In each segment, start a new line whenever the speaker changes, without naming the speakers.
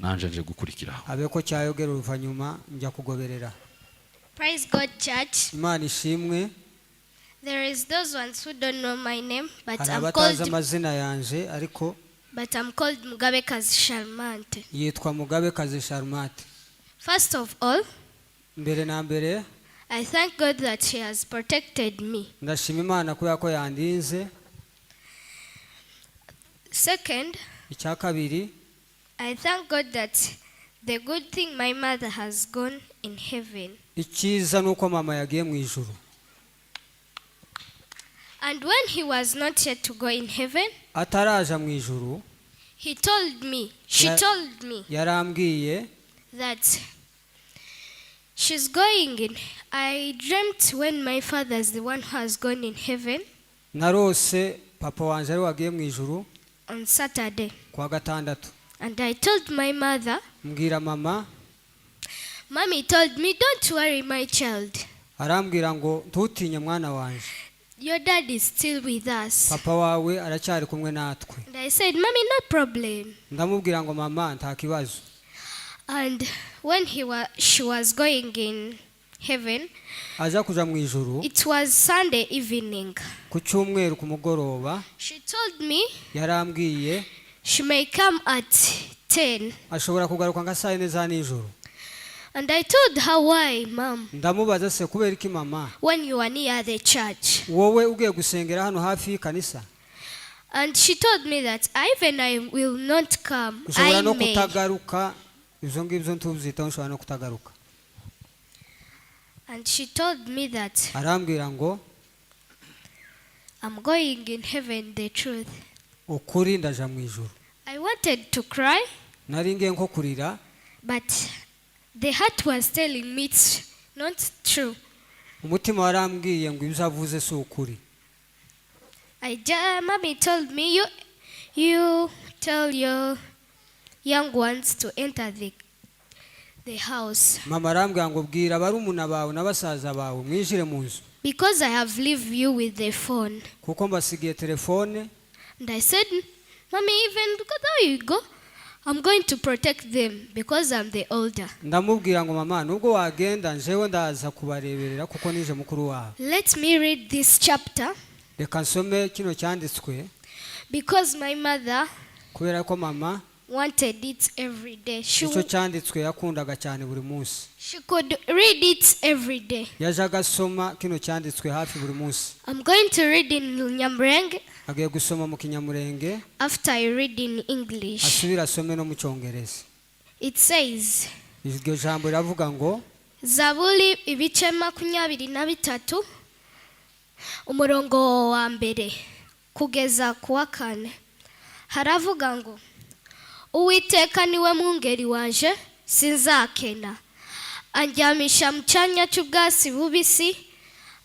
nanje nje gukurikiraho
abeko cyayogera uruvanyuma njya kugoberera.
Praise God, church.
Imana ishimwe.
There is those ones who don't know my name, but
Hari
I'm
abatazi
called
amazina yanje ariko
Mugabekazi Charmante.
yitwa Mugabekazi Charmante.
First of all,
Mbere na mbere
I thank God that He has protected me.
ndashima Imana kubera ko yandinze.
Second,
Icya kabiri
I thank God that the good thing my mother has gone in heaven.
icyiza nuko mama yagiye mu ijuru.
And when he was not yet to go in heaven,
Ataraja mu ijuru
she told me
yarambwiye
that she's going in. I dreamt when my father is the one who has gone in heaven
narose papa wanje ari wagiye mu ijuru
on Saturday.
kwa gatandatu.
And I told my mother,
Mbwira mama,
Mommy told me, don't worry my child.
arambwira ngo ntutinye mwana wanje,
Your dad is still with us.
papa wawe aracyari kumwe natwe.
And I said, Mommy, no problem.
Ndamubwira ngo mama nta kibazo.
And when she was going in heaven,
aza kuja mu ijuru
it was Sunday evening.
ku cyumweru ku mugoroba.
She told me
Yarambwiye
she may come at 10.
ashobora kugaruka nka saa 4 za nijoro.
And I told her, why, Mom?
Ndamubaza se kubera iki mama,
When you are near the church.
wowe ugiye gusengera hano hafi y'ikanisa?
And she told me that I will not come.
Ushobora
I
no
may.
kutagaruka. Izo ngibyo ntuzitaho, ushobora no kutagaruka.
And she told me that
Arambwira ngo
I'm going in heaven, the truth.
ukuri ndaja mu ijuru.
I wanted to cry,
Nari ngiye nko kurira,
but the heart was telling me it's not true.
umutima warambwiye ngo ibyo avuze si ukuri.
Mommy told me, you tell your young ones to enter the house.
Mama arambwira ngo bwira barumuna bawe n'abasaza bawe mwinjire mu nzu,
Because I have left you with the phone.
kuko mbasigiye telefone.
And I said, Mommy, even though you go, I'm going to protect them because I'm the older.
Ndamubwira ngo mama nubwo wagenda njewe ndaza kubareberera kuko nije mukuru wawe.
Let me read this chapter.
Reka nsome kino cyanditswe.
Because my mother
Kubera ko mama
wanted it every day.
icyo cyanditswe yakundaga cyane buri munsi.
She could read it every day.
Yajaga asoma kino cyanditswe hafi buri munsi.
I'm going to read in Nyamurenge
Agiye gusoma mu Kinyamurenge
after I read in English.
asubira asome no mu Cyongereza.
It says,
Iryo jambo riravuga ngo
Zaburi ibice 23 umurongo wa mbere kugeza ku wa 4 haravuga ngo Uwiteka niwe mwungeri wanje sinzakena, andyamisha mu cyanya cy'ubwatsi bubisi,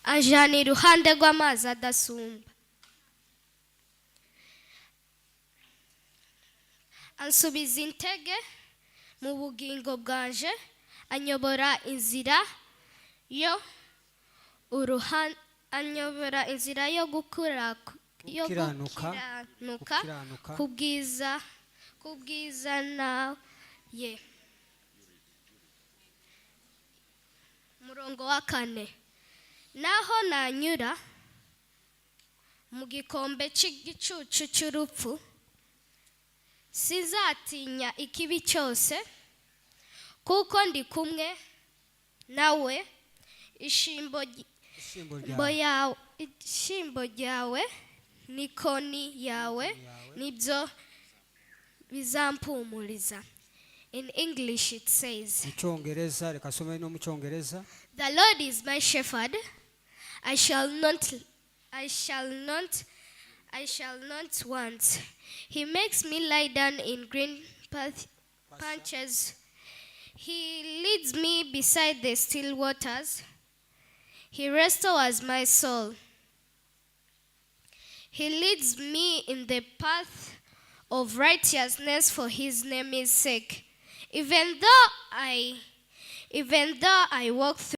anjana iruhande rw'amazi adasumba, ansubiza intege mu bugingo bwanje, anyobora inzira yo gukiranuka kubwiza nawe. Murongo wa 4 naho nanyura mu gikombe cy'igicucu cy'urupfu, sizatinya ikibi cyose, kuko ndi kumwe nawe, ishimbo ryawe n'ikoni yawe nibyo bizampumuriza. In English it says,
mu Cyongereza, reka some no mu Cyongereza.
The Lord is my shepherd, I shall not want. He makes me lie down in green patches. He leads me beside the still waters. He restores my soul. He leads me in the path of righteousness for his name's sake. Even though I walk through